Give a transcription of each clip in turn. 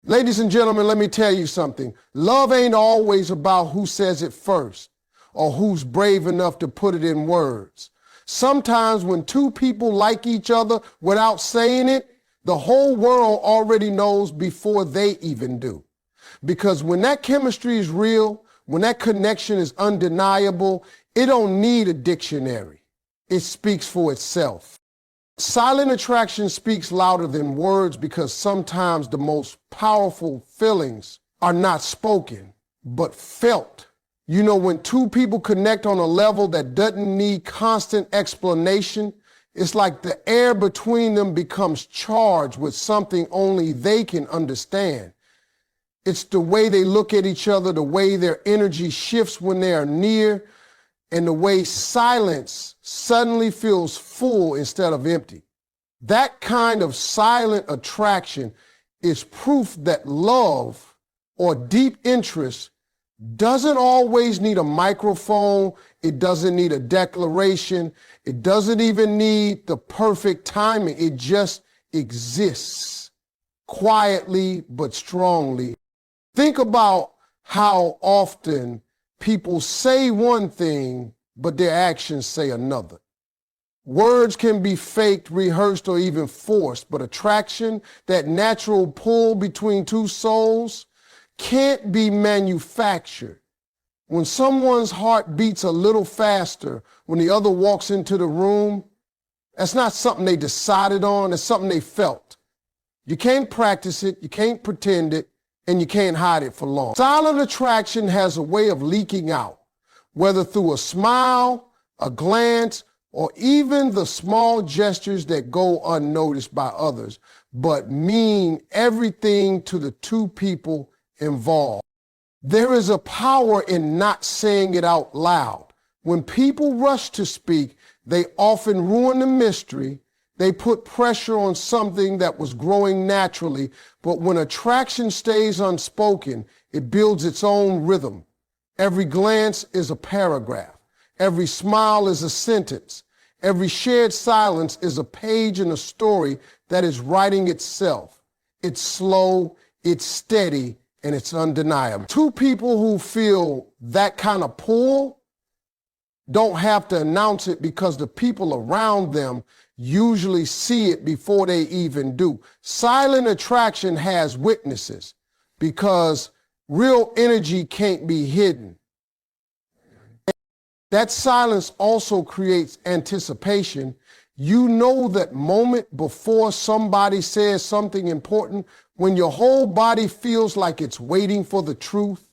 Ladies and gentlemen, let me tell you something. Love ain't always about who says it first or who's brave enough to put it in words. Sometimes when two people like each other without saying it, the whole world already knows before they even do. Because when that chemistry is real, when that connection is undeniable, it don't need a dictionary. It speaks for itself. Silent attraction speaks louder than words because sometimes the most powerful feelings are not spoken, but felt. You know, when two people connect on a level that doesn't need constant explanation, it's like the air between them becomes charged with something only they can understand. It's the way they look at each other, the way their energy shifts when they are near, and the way silence suddenly feels full instead of empty. That kind of silent attraction is proof that love or deep interest doesn't always need a microphone. It doesn't need a declaration. It doesn't even need the perfect timing. It just exists quietly but strongly. Think about how often people say one thing, but their actions say another. Words can be faked, rehearsed, or even forced, but attraction, that natural pull between two souls, can't be manufactured. When someone's heart beats a little faster when the other walks into the room, that's not something they decided on, it's something they felt. You can't practice it, you can't pretend it, and you can't hide it for long. Silent attraction has a way of leaking out, whether through a smile, a glance, or even the small gestures that go unnoticed by others, but mean everything to the two people involved. There is a power in not saying it out loud. When people rush to speak, they often ruin the mystery. They put pressure on something that was growing naturally, but when attraction stays unspoken, it builds its own rhythm. Every glance is a paragraph. Every smile is a sentence. Every shared silence is a page in a story that is writing itself. It's slow, it's steady, and it's undeniable. Two people who feel that kind of pull don't have to announce it because the people around them usually see it before they even do. Silent attraction has witnesses because real energy can't be hidden. That silence also creates anticipation. You know that moment before somebody says something important, when your whole body feels like it's waiting for the truth.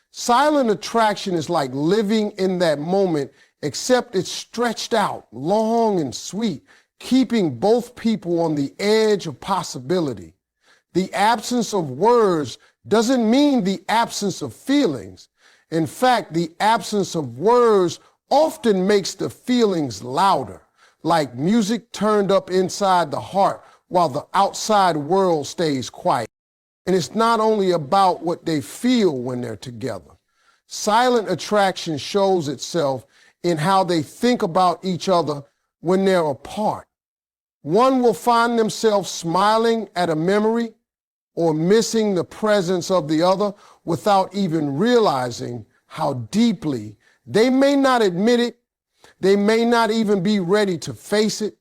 Silent attraction is like living in that moment, except it's stretched out, long and sweet, keeping both people on the edge of possibility. The absence of words doesn't mean the absence of feelings. In fact, the absence of words often makes the feelings louder, like music turned up inside the heart while the outside world stays quiet. And it's not only about what they feel when they're together. Silent attraction shows itself in how they think about each other when they're apart. One will find themselves smiling at a memory or missing the presence of the other without even realizing how deeply. They may not admit it, they may not even be ready to face it,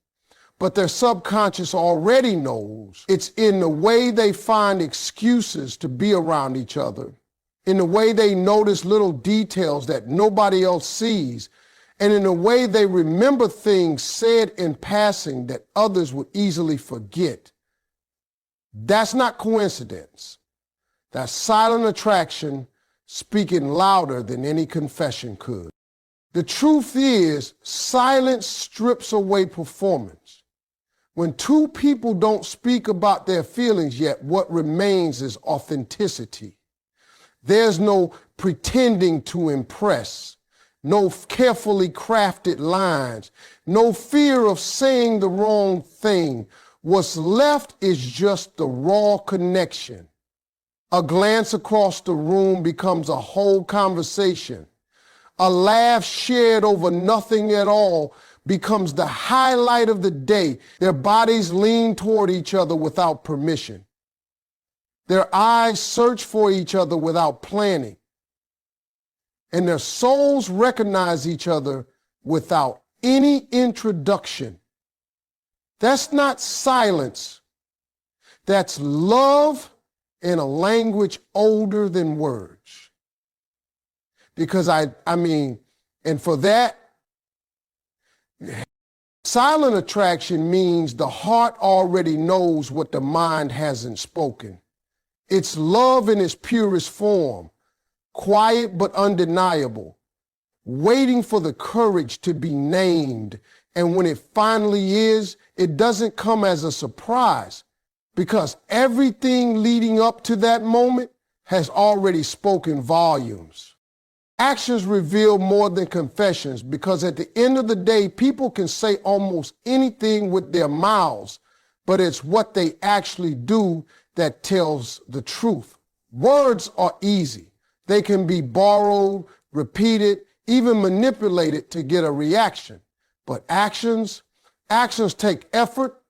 but their subconscious already knows. It's in the way they find excuses to be around each other, in the way they notice little details that nobody else sees, and in the way they remember things said in passing that others would easily forget. That's not coincidence. That's silent attraction speaking louder than any confession could. The truth is, silence strips away performance. When two people don't speak about their feelings yet, what remains is authenticity. There's no pretending to impress, no carefully crafted lines, no fear of saying the wrong thing. What's left is just the raw connection. A glance across the room becomes a whole conversation. A laugh shared over nothing at all becomes the highlight of the day. Their bodies lean toward each other without permission. Their eyes search for each other without planning. And their souls recognize each other without any introduction. That's not silence. That's love in a language older than words. Because and for that, silent attraction means the heart already knows what the mind hasn't spoken. It's love in its purest form, quiet but undeniable, waiting for the courage to be named. And when it finally is, it doesn't come as a surprise because everything leading up to that moment has already spoken volumes. Actions reveal more than confessions because at the end of the day, people can say almost anything with their mouths, but it's what they actually do that tells the truth. Words are easy. They can be borrowed, repeated, even manipulated to get a reaction. But actions take effort,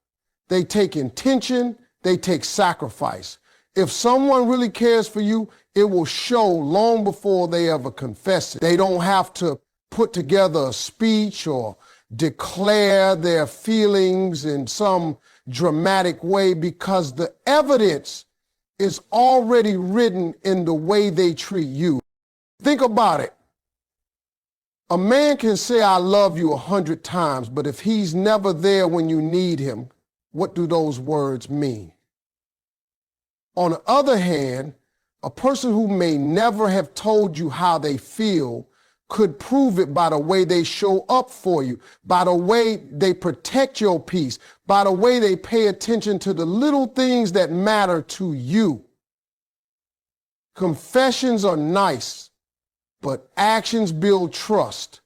they take intention, they take sacrifice. If someone really cares for you, it will show long before they ever confess it. They don't have to put together a speech or declare their feelings in some dramatic way because the evidence is already written in the way they treat you. Think about it. A man can say, I love you 100 times, but if he's never there when you need him, what do those words mean? On the other hand, a person who may never have told you how they feel could prove it by the way they show up for you, by the way they protect your peace, by the way they pay attention to the little things that matter to you. Confessions are nice, but actions build trust,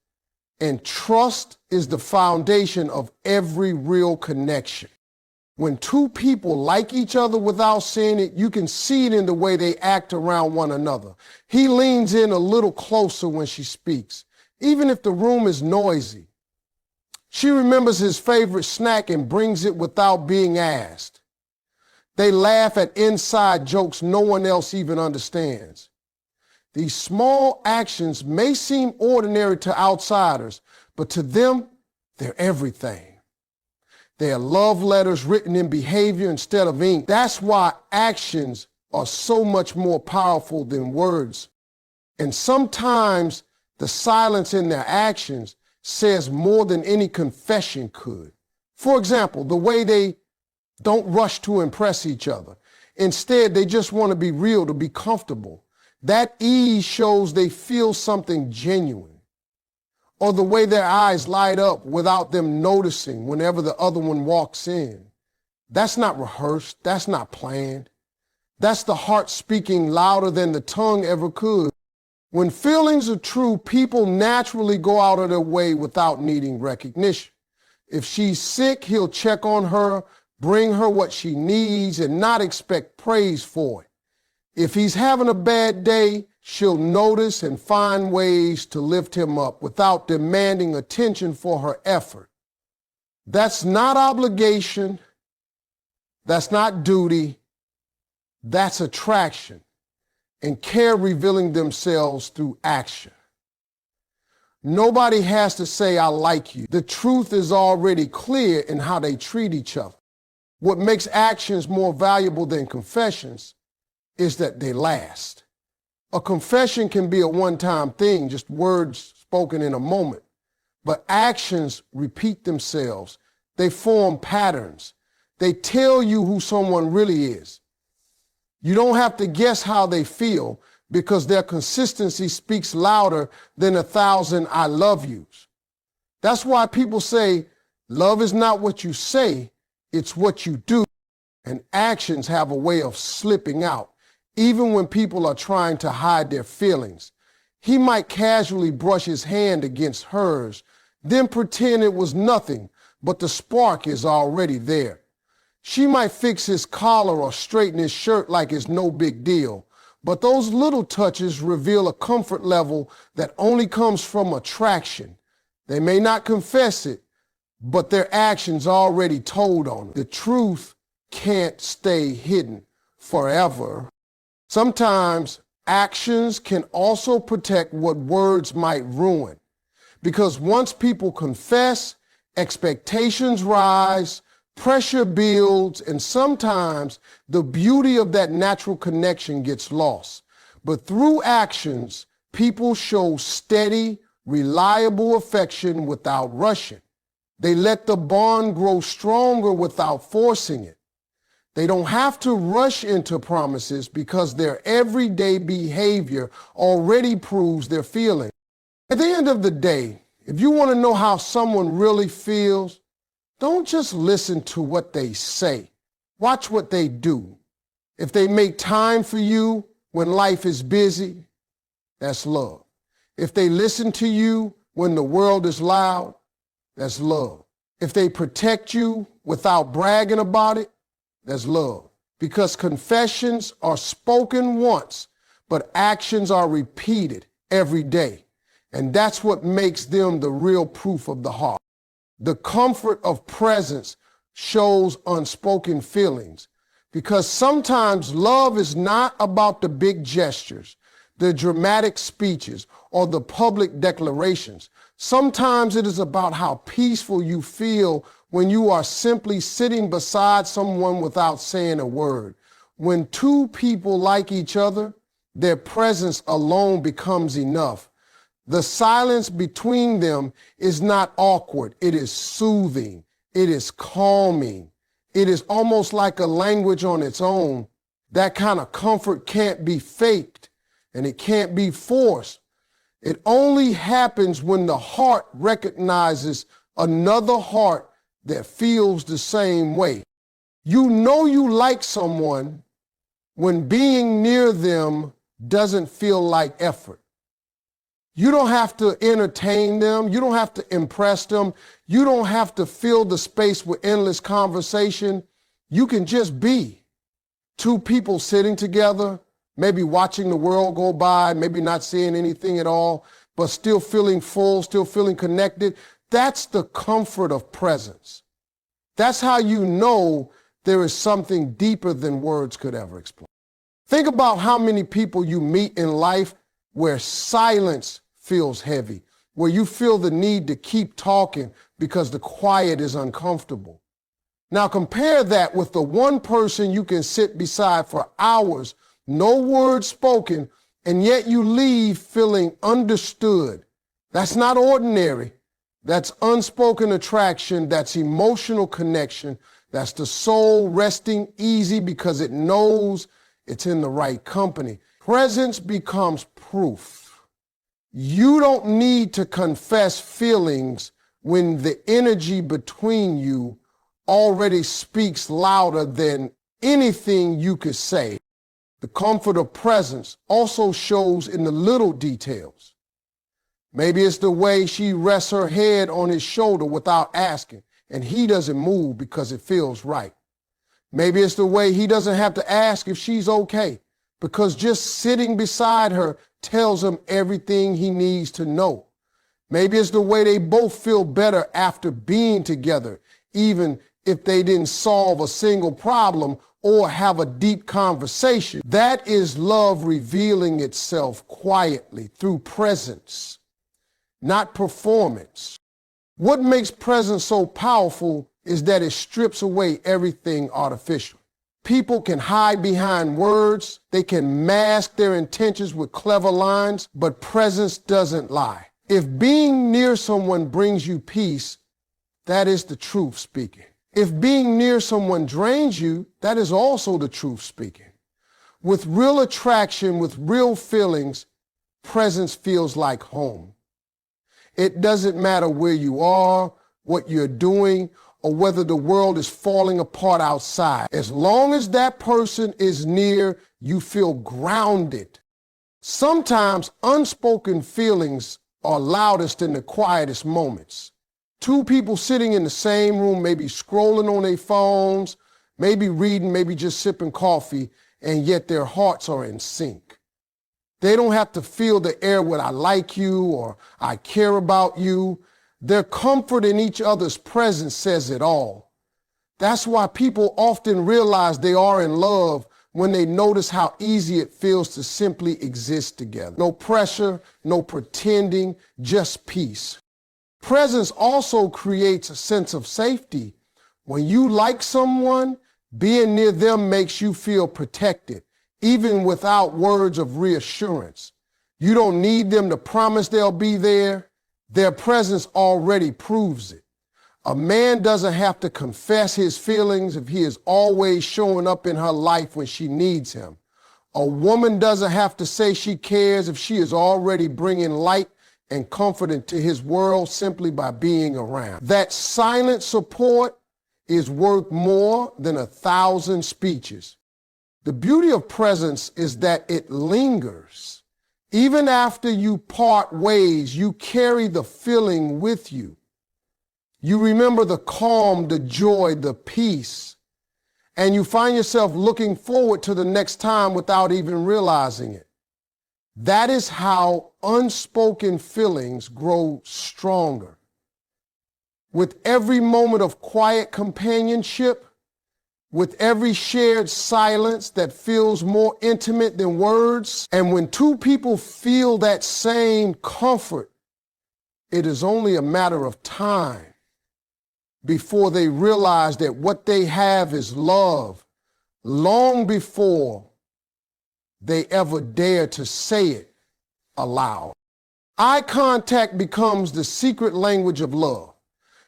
and trust is the foundation of every real connection. When two people like each other without saying it, you can see it in the way they act around one another. He leans in a little closer when she speaks, even if the room is noisy. She remembers his favorite snack and brings it without being asked. They laugh at inside jokes no one else even understands. These small actions may seem ordinary to outsiders, but to them, they're everything. They are love letters written in behavior instead of ink. That's why actions are so much more powerful than words. And sometimes the silence in their actions says more than any confession could. For example, the way they don't rush to impress each other. Instead, they just want to be real, to be comfortable. That ease shows they feel something genuine. Or the way their eyes light up without them noticing whenever the other one walks in. That's not rehearsed. That's not planned. That's the heart speaking louder than the tongue ever could. When feelings are true, people naturally go out of their way without needing recognition. If she's sick, he'll check on her, bring her what she needs, and not expect praise for it. If he's having a bad day, she'll notice and find ways to lift him up without demanding attention for her effort. That's not obligation. That's not duty. That's attraction and care revealing themselves through action. Nobody has to say, I like you. The truth is already clear in how they treat each other. What makes actions more valuable than confessions is that they last. A confession can be a one-time thing, just words spoken in a moment. But actions repeat themselves. They form patterns. They tell you who someone really is. You don't have to guess how they feel because their consistency speaks louder than 1,000 I love yous. That's why people say, love is not what you say, it's what you do. And actions have a way of slipping out. Even when people are trying to hide their feelings. He might casually brush his hand against hers, then pretend it was nothing, but the spark is already there. She might fix his collar or straighten his shirt like it's no big deal, but those little touches reveal a comfort level that only comes from attraction. They may not confess it, but their actions already told on it. The truth can't stay hidden. forever. Sometimes actions can also protect what words might ruin. Because once people confess, expectations rise, pressure builds, and sometimes the beauty of that natural connection gets lost. But through actions, people show steady, reliable affection without rushing. They let the bond grow stronger without forcing it. They don't have to rush into promises because their everyday behavior already proves their feelings. At the end of the day, if you want to know how someone really feels, don't just listen to what they say. Watch what they do. If they make time for you when life is busy, that's love. If they listen to you when the world is loud, that's love. If they protect you without bragging about it, that's love. Because confessions are spoken once, but actions are repeated every day. And that's what makes them the real proof of the heart. The comfort of presence shows unspoken feelings. Because sometimes love is not about the big gestures, the dramatic speeches, or the public declarations. Sometimes it is about how peaceful you feel when you are simply sitting beside someone without saying a word. When two people like each other, their presence alone becomes enough. The silence between them is not awkward. It is soothing. It is calming. It is almost like a language on its own. That kind of comfort can't be faked and it can't be forced. It only happens when the heart recognizes another heart that feels the same way. You know you like someone when being near them doesn't feel like effort. You don't have to entertain them. You don't have to impress them. You don't have to fill the space with endless conversation. You can just be. Two people sitting together, maybe watching the world go by, maybe not seeing anything at all, but still feeling full, still feeling connected. That's the comfort of presence. That's how you know there is something deeper than words could ever explain. Think about how many people you meet in life where silence feels heavy, where you feel the need to keep talking because the quiet is uncomfortable. Now compare that with the one person you can sit beside for hours, no words spoken, and yet you leave feeling understood. That's not ordinary. That's unspoken attraction. That's emotional connection. That's the soul resting easy because it knows it's in the right company. Presence becomes proof. You don't need to confess feelings when the energy between you already speaks louder than anything you could say. The comfort of presence also shows in the little details. Maybe it's the way she rests her head on his shoulder without asking, and he doesn't move because it feels right. Maybe it's the way he doesn't have to ask if she's okay, because just sitting beside her tells him everything he needs to know. Maybe it's the way they both feel better after being together, even if they didn't solve a single problem or have a deep conversation. That is love revealing itself quietly through presence, not performance. What makes presence so powerful is that it strips away everything artificial. People can hide behind words, they can mask their intentions with clever lines, but presence doesn't lie. If being near someone brings you peace, that is the truth speaking. If being near someone drains you, that is also the truth speaking. With real attraction, with real feelings, presence feels like home. It doesn't matter where you are, what you're doing, or whether the world is falling apart outside. As long as that person is near, you feel grounded. Sometimes unspoken feelings are loudest in the quietest moments. Two people sitting in the same room, maybe scrolling on their phones, maybe reading, maybe just sipping coffee, and yet their hearts are in sync. They don't have to feel the air with "I like you" or "I care about you." Their comfort in each other's presence says it all. That's why people often realize they are in love when they notice how easy it feels to simply exist together. No pressure, no pretending, just peace. Presence also creates a sense of safety. When you like someone, being near them makes you feel protected, even without words of reassurance. You don't need them to promise they'll be there. Their presence already proves it. A man doesn't have to confess his feelings if he is always showing up in her life when she needs him. A woman doesn't have to say she cares if she is already bringing light and comfort into his world simply by being around. That silent support is worth more than 1,000 speeches. The beauty of presence is that it lingers. Even after you part ways, you carry the feeling with you. You remember the calm, the joy, the peace, and you find yourself looking forward to the next time without even realizing it. That is how unspoken feelings grow stronger. With every moment of quiet companionship, with every shared silence that feels more intimate than words, and when two people feel that same comfort, it is only a matter of time before they realize that what they have is love, long before they ever dare to say it aloud. Eye contact becomes the secret language of love,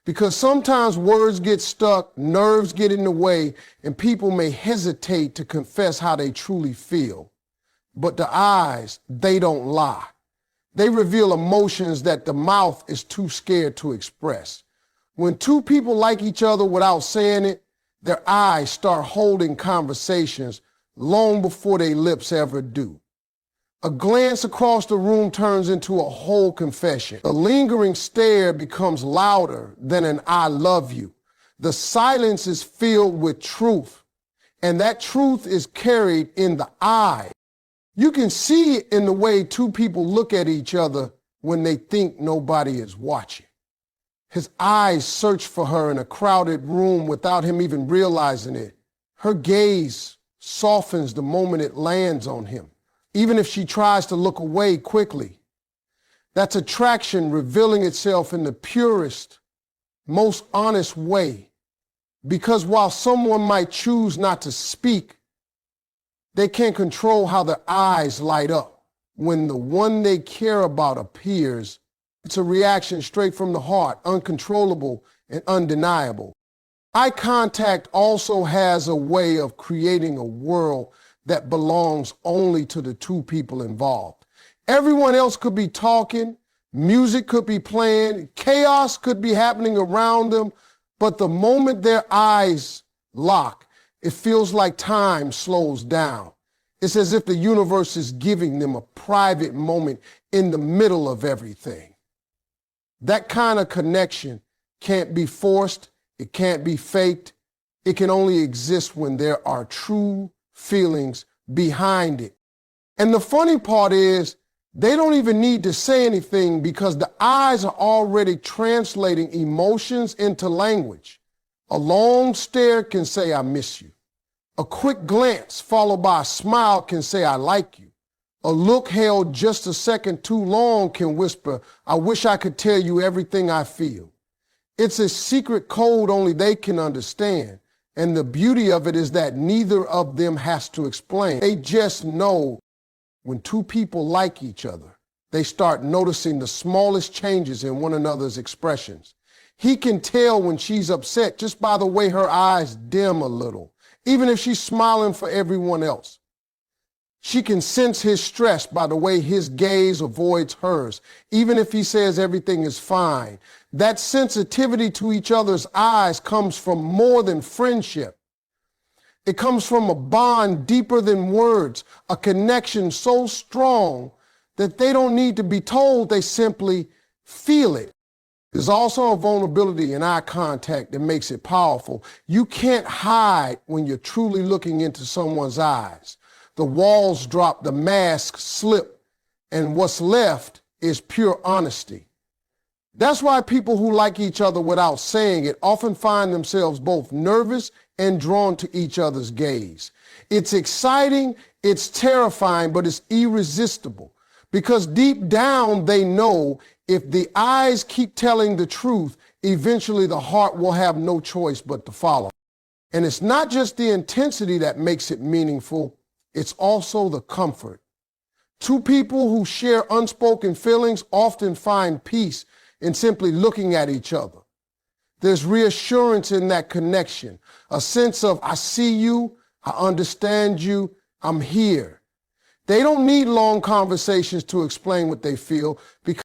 because sometimes words get stuck, nerves get in the way, and people may hesitate to confess how they truly feel. But the eyes, they don't lie. They reveal emotions that the mouth is too scared to express. When two people like each other without saying it, their eyes start holding conversations long before their lips ever do. A glance across the room turns into a whole confession. A lingering stare becomes louder than an I love you. The silence is filled with truth, and that truth is carried in the eye. You can see it in the way two people look at each other when they think nobody is watching. His eyes search for her in a crowded room without him even realizing it. Her gaze softens the moment it lands on him, even if she tries to look away quickly. That's attraction revealing itself in the purest, most honest way. Because while someone might choose not to speak, they can't control how their eyes light up. When the one they care about appears, it's a reaction straight from the heart, uncontrollable and undeniable. Eye contact also has a way of creating a world that belongs only to the two people involved. Everyone else could be talking, music could be playing, chaos could be happening around them, but the moment their eyes lock, it feels like time slows down. It's as if the universe is giving them a private moment in the middle of everything. That kind of connection can't be forced, it can't be faked, it can only exist when there are true feelings behind it. And the funny part is, they don't even need to say anything because the eyes are already translating emotions into language. A long stare can say, I miss you. A quick glance followed by a smile can say, I like you. A look held just a second too long can whisper, I wish I could tell you everything I feel. It's a secret code only they can understand. And the beauty of it is that neither of them has to explain. They just know when two people like each other, they start noticing the smallest changes in one another's expressions. He can tell when she's upset just by the way her eyes dim a little, even if she's smiling for everyone else. She can sense his stress by the way his gaze avoids hers, even if he says everything is fine. That sensitivity to each other's eyes comes from more than friendship. It comes from a bond deeper than words, a connection so strong that they don't need to be told, they simply feel it. There's also a vulnerability in eye contact that makes it powerful. You can't hide when you're truly looking into someone's eyes. The walls drop, the masks slip, and what's left is pure honesty. That's why people who like each other without saying it often find themselves both nervous and drawn to each other's gaze. It's exciting, it's terrifying, but it's irresistible because deep down they know if the eyes keep telling the truth, eventually the heart will have no choice but to follow. And it's not just the intensity that makes it meaningful, it's also the comfort. Two people who share unspoken feelings often find peace in simply looking at each other. There's reassurance in that connection, a sense of, I see you, I understand you, I'm here. They don't need long conversations to explain what they feel because